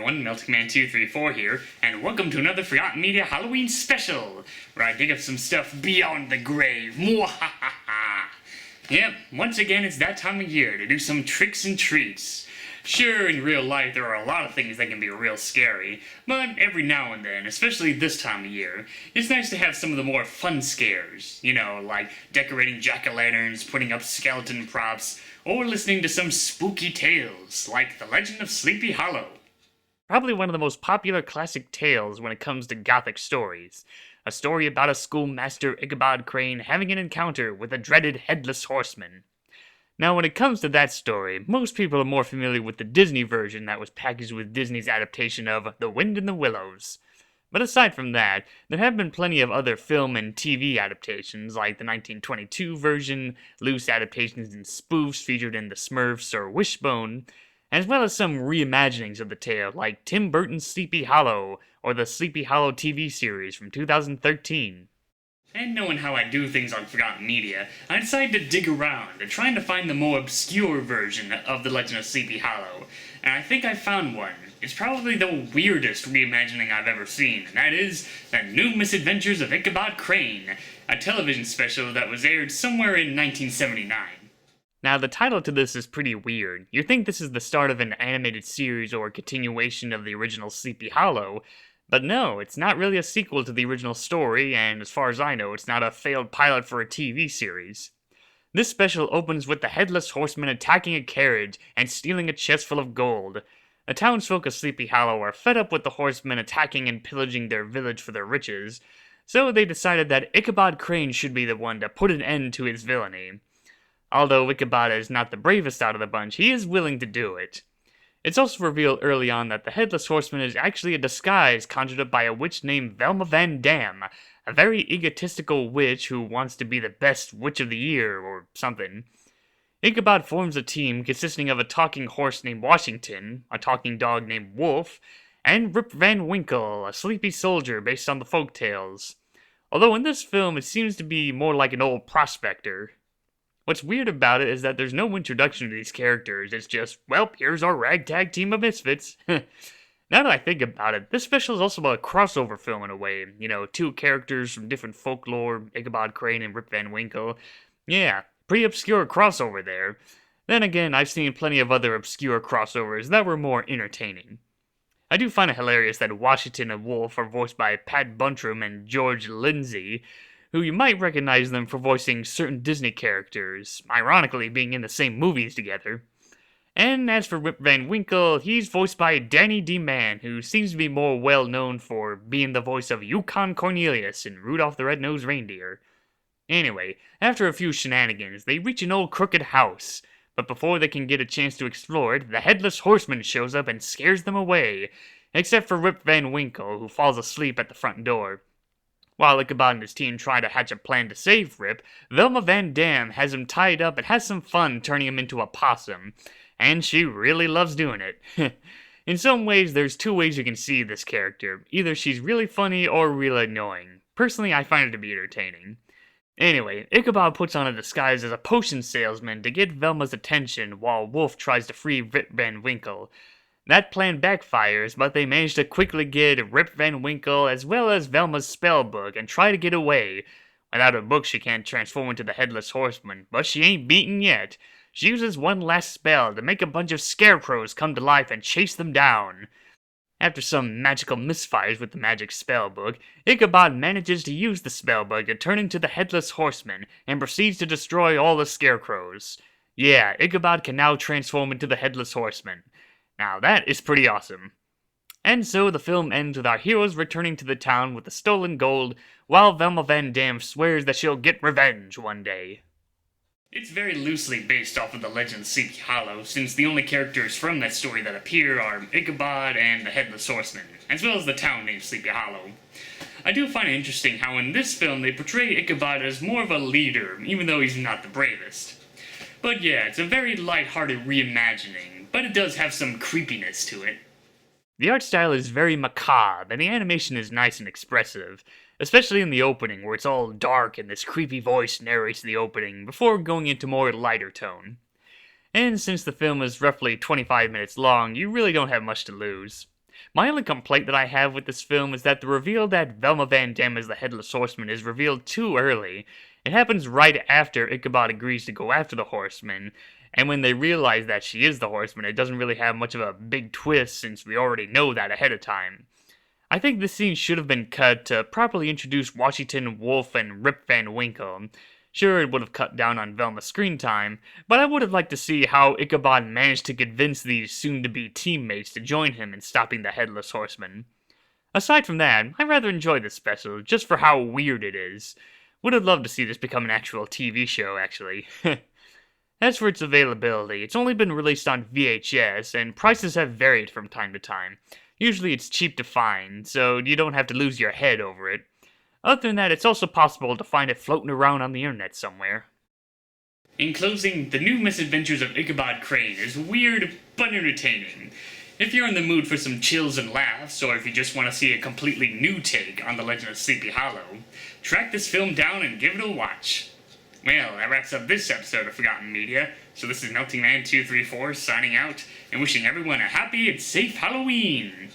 everyone, Melticman234 here, and welcome to another Forgotten Media Halloween special, where I dig up some stuff beyond the grave. Mwahaha! Yep, once again it's that time of year to do some tricks and treats. Sure, in real life there are a lot of things that can be real scary, but every now and then, especially this time of year, it's nice to have some of the more fun scares. You know, like decorating jack-o'-lanterns, putting up skeleton props, or listening to some spooky tales, like The Legend of Sleepy Hollow. Probably one of the most popular classic tales when it comes to gothic stories. A story about a schoolmaster Ichabod Crane having an encounter with a dreaded headless horseman. Now, when it comes to that story, most people are more familiar with the Disney version that was packaged with Disney's adaptation of The Wind in the Willows. But aside from that, there have been plenty of other film and TV adaptations, like the 1922 version, loose adaptations and spoofs featured in The Smurfs or Wishbone, as well as some reimaginings of the tale, like Tim Burton's Sleepy Hollow, or the Sleepy Hollow TV series from 2013. And knowing how I do things on Forgotten Media, I decided to dig around and trying to find the more obscure version of The Legend of Sleepy Hollow, and I think I found one. It's probably the weirdest reimagining I've ever seen, and that is The New Misadventures of Ichabod Crane, a television special that was aired somewhere in 1979. Now, the title to this is pretty weird. You'd think this is the start of an animated series or a continuation of the original Sleepy Hollow, but no, it's not really a sequel to the original story, and as far as I know, it's not a failed pilot for a TV series. This special opens with the Headless Horseman attacking a carriage and stealing a chest full of gold. The townsfolk of Sleepy Hollow are fed up with the horsemen attacking and pillaging their village for their riches, so they decided that Ichabod Crane should be the one to put an end to his villainy. Although Ichabod is not the bravest out of the bunch, he is willing to do it. It's also revealed early on that the Headless Horseman is actually a disguise conjured up by a witch named Velma Van Dam, a very egotistical witch who wants to be the best witch of the year, or something. Ichabod forms a team consisting of a talking horse named Washington, a talking dog named Wolf, and Rip Van Winkle, a sleepy soldier based on the folk tales. Although in this film it seems to be more like an old prospector. What's weird about it is that there's no introduction to these characters, it's just, well, here's our ragtag team of misfits. Now that I think about it, this special is also a crossover film in a way. You know, two characters from different folklore, Ichabod Crane and Rip Van Winkle. Yeah, pretty obscure crossover there. Then again, I've seen plenty of other obscure crossovers that were more entertaining. I do find it hilarious that Washington and Wolf are voiced by Pat Buntram and George Lindsay, who you might recognize them for voicing certain Disney characters, ironically being in the same movies together. And as for Rip Van Winkle, he's voiced by Danny D. Mann, who seems to be more well known for being the voice of Yukon Cornelius in Rudolph the Red-Nosed Reindeer. Anyway, after a few shenanigans, they reach an old crooked house, but before they can get a chance to explore it, the Headless Horseman shows up and scares them away, except for Rip Van Winkle, who falls asleep at the front door. While Ichabod and his team try to hatch a plan to save Rip, Velma Van Dam has him tied up and has some fun turning him into a possum, and she really loves doing it. In some ways, there's two ways you can see this character. Either she's really funny or really annoying. Personally, I find it to be entertaining. Anyway, Ichabod puts on a disguise as a potion salesman to get Velma's attention while Wolf tries to free Rip Van Winkle. That plan backfires, but they manage to quickly get Rip Van Winkle as well as Velma's spell book and try to get away. Without her book, she can't transform into the Headless Horseman, but she ain't beaten yet. She uses one last spell to make a bunch of scarecrows come to life and chase them down. After some magical misfires with the magic spell book, Ichabod manages to use the spell book to turn into the Headless Horseman and proceeds to destroy all the scarecrows. Yeah, Ichabod can now transform into the Headless Horseman. Now that is pretty awesome. And so the film ends with our heroes returning to the town with the stolen gold, while Velma Van Dam swears that she'll get revenge one day. It's very loosely based off of the Legend of Sleepy Hollow, since the only characters from that story that appear are Ichabod and the Headless Horseman, as well as the town named Sleepy Hollow. I do find it interesting how in this film they portray Ichabod as more of a leader, even though he's not the bravest. But yeah, it's a very light-hearted reimagining, but it does have some creepiness to it. The art style is very macabre, and the animation is nice and expressive, especially in the opening, where it's all dark and this creepy voice narrates the opening, before going into more lighter tone. And since the film is roughly 25 minutes long, you really don't have much to lose. My only complaint that I have with this film is that the reveal that Velma Van Dam is the Headless Horseman is revealed too early. It happens right after Ichabod agrees to go after the Horseman, and when they realize that she is the Horseman, it doesn't really have much of a big twist since we already know that ahead of time. I think this scene should have been cut to properly introduce Washington, Wolf, and Rip Van Winkle. Sure, it would have cut down on Velma's screen time, but I would have liked to see how Ichabod managed to convince these soon-to-be teammates to join him in stopping the Headless Horseman. Aside from that, I rather enjoyed this special, just for how weird it is. Would have loved to see this become an actual TV show, actually. As for its availability, it's only been released on VHS, and prices have varied from time to time. Usually it's cheap to find, so you don't have to lose your head over it. Other than that, it's also possible to find it floating around on the internet somewhere. In closing, the new Misadventures of Ichabod Crane is weird but entertaining. If you're in the mood for some chills and laughs, or if you just want to see a completely new take on the Legend of Sleepy Hollow, track this film down and give it a watch. Well, that wraps up this episode of Forgotten Media, so this is Melting Man 234 signing out, and wishing everyone a happy and safe Halloween!